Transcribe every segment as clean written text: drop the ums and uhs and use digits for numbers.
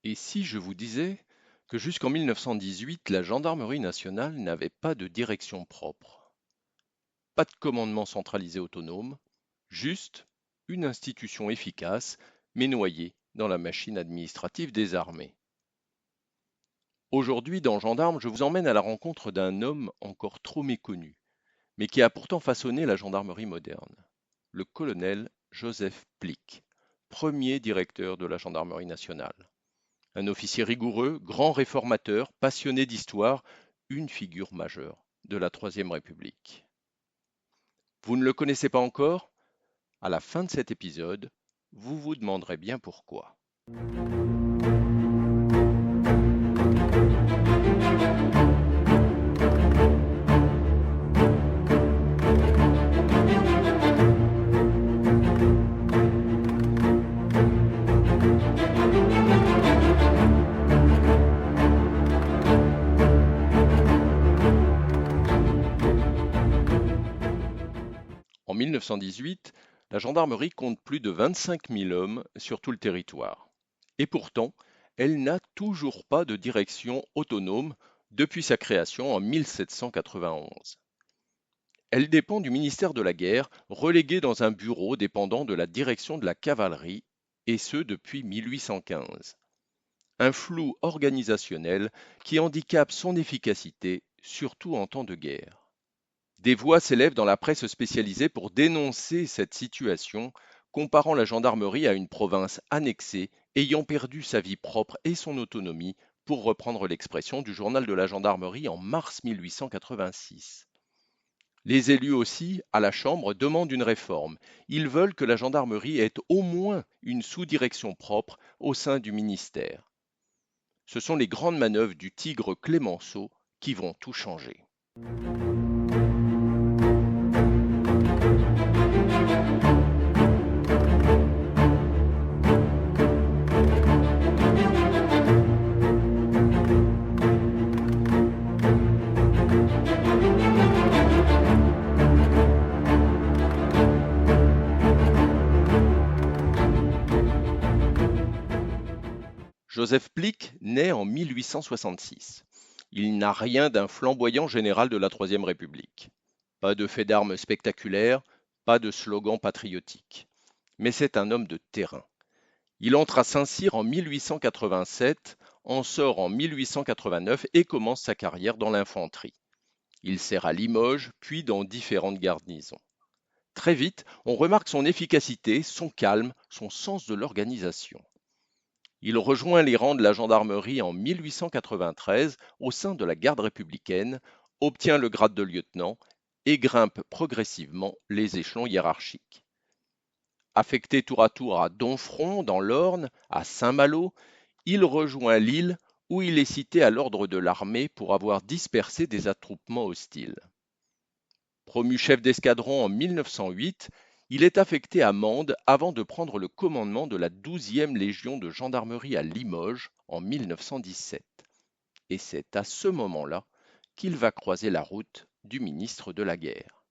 Et si je vous disais que jusqu'en 1918, la gendarmerie nationale n'avait pas de direction propre, pas de commandement centralisé autonome, juste une institution efficace, mais noyée dans la machine administrative des armées. Aujourd'hui, dans Gendarme, je vous emmène à la rencontre d'un homme encore trop méconnu, mais qui a pourtant façonné la gendarmerie moderne, le colonel Joseph Plick, premier directeur de la gendarmerie nationale. Un officier rigoureux, grand réformateur, passionné d'histoire, une figure majeure de la Troisième République. Vous ne le connaissez pas encore? À la fin de cet épisode, vous vous demanderez bien pourquoi. En 1918, la gendarmerie compte plus de 25 000 hommes sur tout le territoire. Et pourtant, elle n'a toujours pas de direction autonome depuis sa création en 1791. Elle dépend du ministère de la Guerre, relégué dans un bureau dépendant de la direction de la cavalerie, et ce depuis 1815. Un flou organisationnel qui handicape son efficacité, surtout en temps de guerre. Des voix s'élèvent dans la presse spécialisée pour dénoncer cette situation, comparant la gendarmerie à une province annexée ayant perdu sa vie propre et son autonomie, pour reprendre l'expression du journal de la gendarmerie en mars 1886. Les élus aussi, à la Chambre, demandent une réforme. Ils veulent que la gendarmerie ait au moins une sous-direction propre au sein du ministère. Ce sont les grandes manœuvres du tigre Clémenceau qui vont tout changer. Joseph Plick naît en 1866. Il n'a rien d'un flamboyant général de la Troisième République. Pas de fait d'armes spectaculaires, pas de slogan patriotique. Mais c'est un homme de terrain. Il entre à Saint-Cyr en 1887, en sort en 1889 et commence sa carrière dans l'infanterie. Il sert à Limoges, puis dans différentes garnisons. Très vite, on remarque son efficacité, son calme, son sens de l'organisation. Il rejoint les rangs de la gendarmerie en 1893 au sein de la garde républicaine, obtient le grade de lieutenant et grimpe progressivement les échelons hiérarchiques. Affecté tour à tour à Domfront dans l'Orne, à Saint-Malo, il rejoint Lille où il est cité à l'ordre de l'armée pour avoir dispersé des attroupements hostiles. Promu chef d'escadron en 1908, il est affecté à Mende avant de prendre le commandement de la 12e Légion de gendarmerie à Limoges en 1917. Et c'est à ce moment-là qu'il va croiser la route du ministre de la Guerre.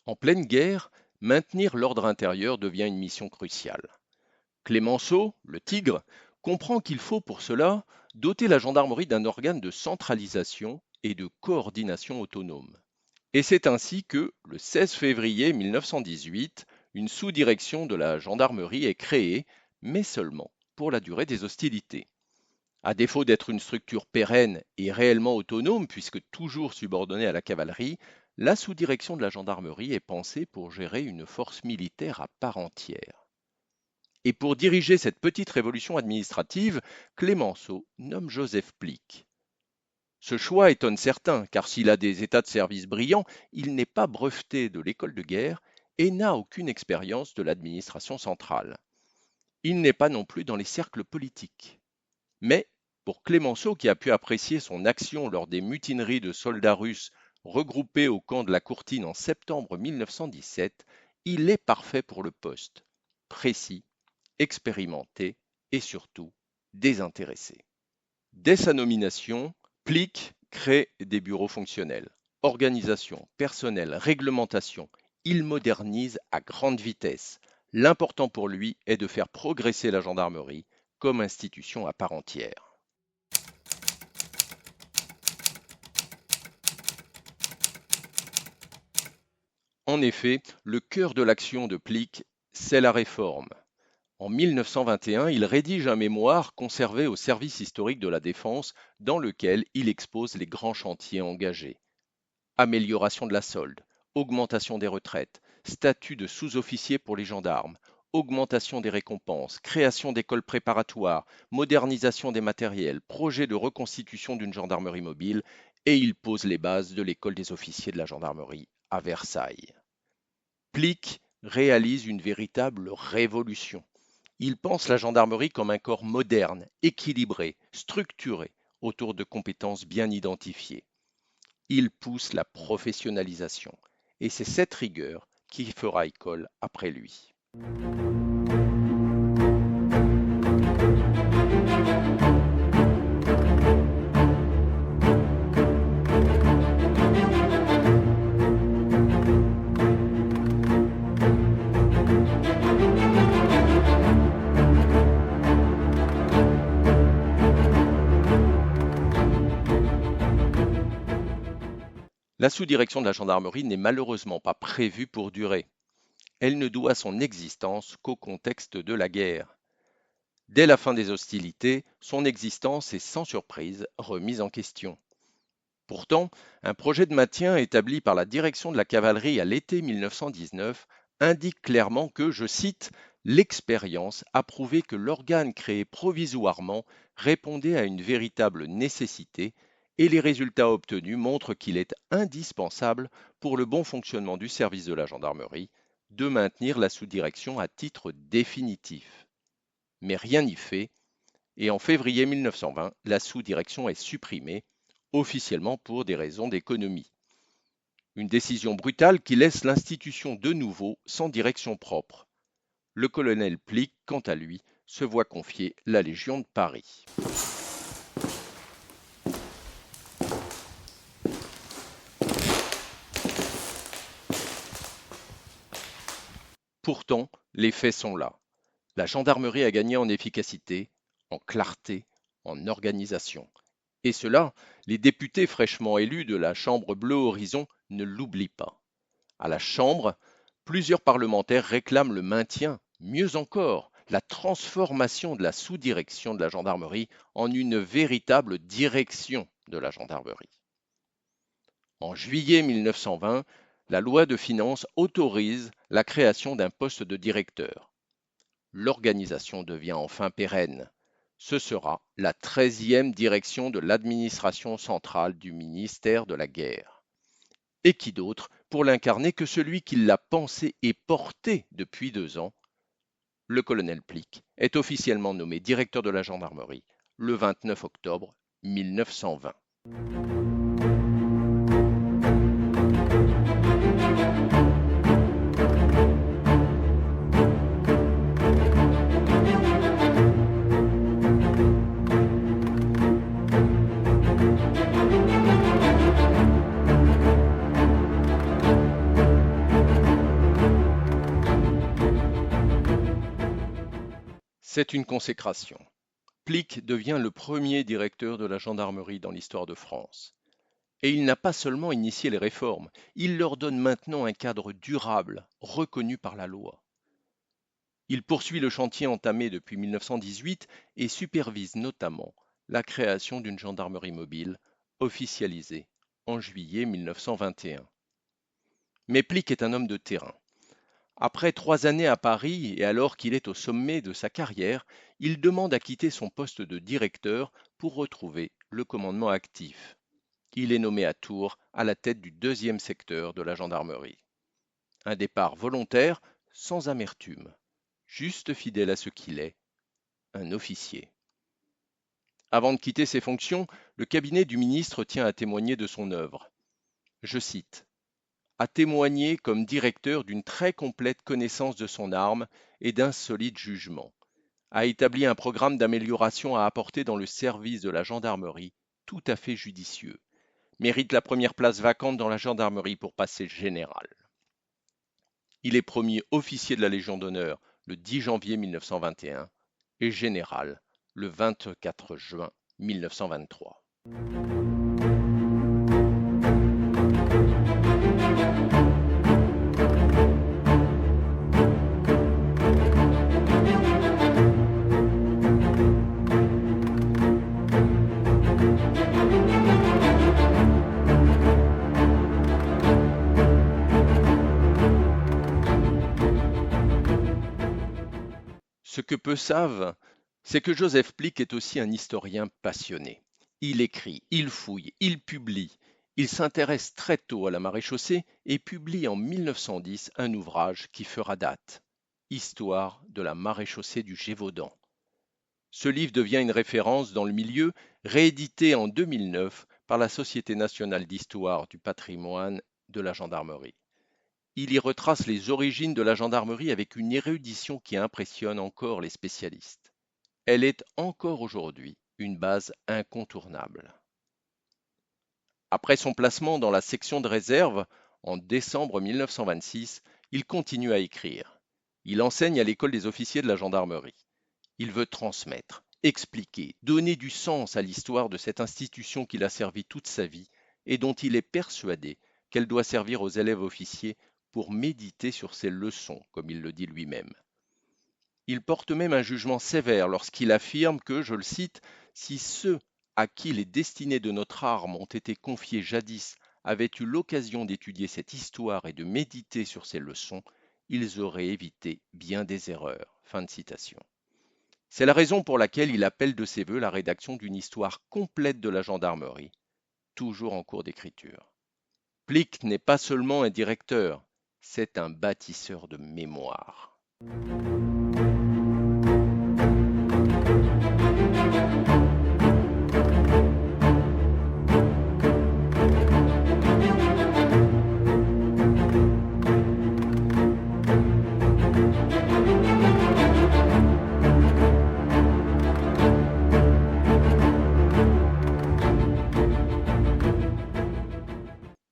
En pleine guerre, maintenir l'ordre intérieur devient une mission cruciale. Clémenceau, le tigre, comprend qu'il faut pour cela doter la gendarmerie d'un organe de centralisation et de coordination autonome. Et c'est ainsi que, le 16 février 1918, une sous-direction de la gendarmerie est créée, mais seulement pour la durée des hostilités. À défaut d'être une structure pérenne et réellement autonome, puisque toujours subordonnée à la cavalerie, la sous-direction de la gendarmerie est pensée pour gérer une force militaire à part entière. Et pour diriger cette petite révolution administrative, Clémenceau nomme Joseph Plick. Ce choix étonne certains, car s'il a des états de service brillants, il n'est pas breveté de l'école de guerre et n'a aucune expérience de l'administration centrale. Il n'est pas non plus dans les cercles politiques. Mais, pour Clémenceau, qui a pu apprécier son action lors des mutineries de soldats russes Regroupé au camp de la Courtine en septembre 1917, il est parfait pour le poste. Précis, expérimenté et surtout désintéressé. Dès sa nomination, Plick crée des bureaux fonctionnels. Organisation, personnel, réglementation, il modernise à grande vitesse. L'important pour lui est de faire progresser la gendarmerie comme institution à part entière. En effet, le cœur de l'action de Plick, c'est la réforme. En 1921, il rédige un mémoire conservé au service historique de la Défense dans lequel il expose les grands chantiers engagés. Amélioration de la solde, augmentation des retraites, statut de sous-officier pour les gendarmes, augmentation des récompenses, création d'écoles préparatoires, modernisation des matériels, projet de reconstitution d'une gendarmerie mobile, et il pose les bases de l'école des officiers de la gendarmerie à Versailles. Plick réalise une véritable révolution. Il pense la gendarmerie comme un corps moderne, équilibré, structuré, autour de compétences bien identifiées. Il pousse la professionnalisation, et c'est cette rigueur qui fera école après lui. La sous-direction de la gendarmerie n'est malheureusement pas prévue pour durer. Elle ne doit son existence qu'au contexte de la guerre. Dès la fin des hostilités, son existence est sans surprise remise en question. Pourtant, un projet de maintien établi par la direction de la cavalerie à l'été 1919 indique clairement que, je cite, l'expérience a prouvé que l'organe créé provisoirement répondait à une véritable nécessité et les résultats obtenus montrent qu'il est indispensable pour le bon fonctionnement du service de la gendarmerie de maintenir la sous-direction à titre définitif. Mais rien n'y fait et en février 1920, la sous-direction est supprimée, officiellement pour des raisons d'économie. Une décision brutale qui laisse l'institution de nouveau sans direction propre. Le colonel Plick, quant à lui, se voit confier la Légion de Paris. Pourtant, les faits sont là. La gendarmerie a gagné en efficacité, en clarté, en organisation. Et cela, les députés fraîchement élus de la Chambre Bleu Horizon ne l'oublient pas. À la Chambre, plusieurs parlementaires réclament le maintien, mieux encore, la transformation de la sous-direction de la gendarmerie en une véritable direction de la gendarmerie. En juillet 1920, la loi de finances autorise la création d'un poste de directeur. L'organisation devient enfin pérenne. Ce sera la 13e direction de l'administration centrale du ministère de la Guerre. Et qui d'autre pour l'incarner que celui qui l'a pensé et porté depuis 2 ans? Le colonel Plick est officiellement nommé directeur de la gendarmerie le 29 octobre 1920. C'est une consécration. Plick devient le premier directeur de la gendarmerie dans l'histoire de France. Et il n'a pas seulement initié les réformes, il leur donne maintenant un cadre durable, reconnu par la loi. Il poursuit le chantier entamé depuis 1918 et supervise notamment la création d'une gendarmerie mobile officialisée en juillet 1921. Mais Plick est un homme de terrain. Après 3 années à Paris et alors qu'il est au sommet de sa carrière, il demande à quitter son poste de directeur pour retrouver le commandement actif. Il est nommé à Tours à la tête du 2e secteur de la gendarmerie. Un départ volontaire, sans amertume, juste fidèle à ce qu'il est, un officier. Avant de quitter ses fonctions, le cabinet du ministre tient à témoigner de son œuvre. Je cite, a témoigné comme directeur d'une très complète connaissance de son arme et d'un solide jugement, a établi un programme d'amélioration à apporter dans le service de la gendarmerie tout à fait judicieux, mérite la première place vacante dans la gendarmerie pour passer général. Il est premier officier de la Légion d'honneur le 10 janvier 1921 et général le 24 juin 1923. Ce que peu savent, c'est que Joseph Plick est aussi un historien passionné. Il écrit, il fouille, il publie. Il s'intéresse très tôt à la maréchaussée et publie en 1910 un ouvrage qui fera date, Histoire de la maréchaussée du Gévaudan. Ce livre devient une référence dans le milieu, réédité en 2009 par la Société nationale d'histoire du patrimoine de la gendarmerie. Il y retrace les origines de la gendarmerie avec une érudition qui impressionne encore les spécialistes. Elle est encore aujourd'hui une base incontournable. Après son placement dans la section de réserve en décembre 1926, il continue à écrire. Il enseigne à l'école des officiers de la gendarmerie. Il veut transmettre, expliquer, donner du sens à l'histoire de cette institution qu'il a servi toute sa vie et dont il est persuadé qu'elle doit servir aux élèves officiers pour méditer sur ses leçons, comme il le dit lui-même. Il porte même un jugement sévère lorsqu'il affirme que, je le cite, si ceux à qui les destinées de notre arme ont été confiées jadis avaient eu l'occasion d'étudier cette histoire et de méditer sur ses leçons, ils auraient évité bien des erreurs. Fin de citation. C'est la raison pour laquelle il appelle de ses voeux la rédaction d'une histoire complète de la gendarmerie, toujours en cours d'écriture. Plick n'est pas seulement un directeur, c'est un bâtisseur de mémoire.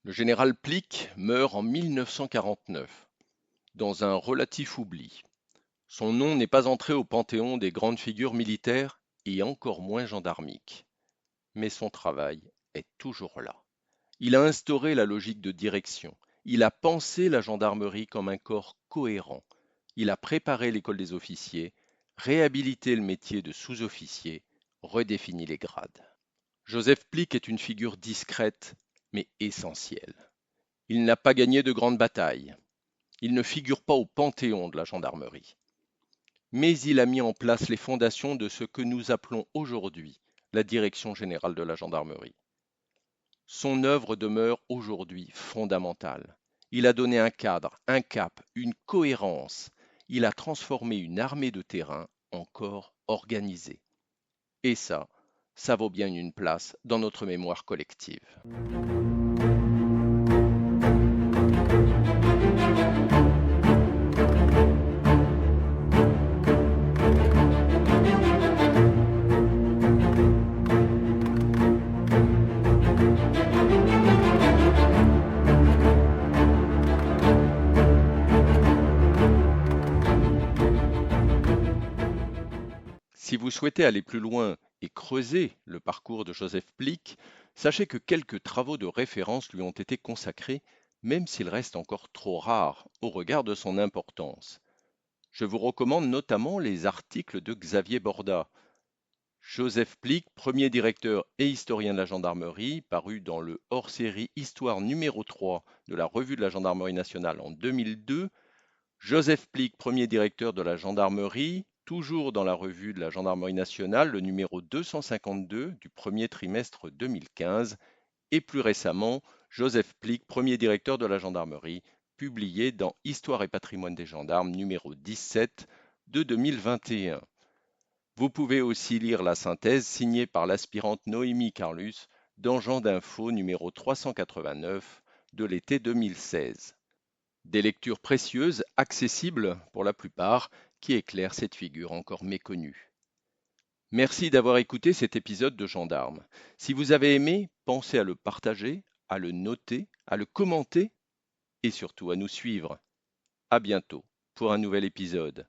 Le général Plick meurt en 1949, dans un relatif oubli. Son nom n'est pas entré au panthéon des grandes figures militaires et encore moins gendarmiques. Mais son travail est toujours là. Il a instauré la logique de direction. Il a pensé la gendarmerie comme un corps cohérent. Il a préparé l'école des officiers, réhabilité le métier de sous-officier, redéfini les grades. Joseph Plick est une figure discrète, mais essentielle. Il n'a pas gagné de grandes batailles. Il ne figure pas au panthéon de la gendarmerie. Mais il a mis en place les fondations de ce que nous appelons aujourd'hui la Direction générale de la gendarmerie. Son œuvre demeure aujourd'hui fondamentale. Il a donné un cadre, un cap, une cohérence. Il a transformé une armée de terrain en corps organisé. Et ça vaut bien une place dans notre mémoire collective. Si vous souhaitez aller plus loin et creuser le parcours de Joseph Plick, sachez que quelques travaux de référence lui ont été consacrés, même s'ils restent encore trop rares au regard de son importance. Je vous recommande notamment les articles de Xavier Borda. Joseph Plick, premier directeur et historien de la gendarmerie, paru dans le hors-série Histoire numéro 3 de la Revue de la Gendarmerie nationale en 2002. Joseph Plick, premier directeur de la gendarmerie, toujours dans la Revue de la Gendarmerie nationale, le numéro 252 du premier trimestre 2015. Et plus récemment, Joseph Plick, premier directeur de la gendarmerie, publié dans Histoire et patrimoine des gendarmes, numéro 17 de 2021. Vous pouvez aussi lire la synthèse signée par l'aspirante Noémie Carlus dans Jean d'Info numéro 389 de l'été 2016. Des lectures précieuses, accessibles pour la plupart, qui éclairent cette figure encore méconnue. Merci d'avoir écouté cet épisode de Gendarme. Si vous avez aimé, pensez à le partager, à le noter, à le commenter et surtout à nous suivre. À bientôt pour un nouvel épisode.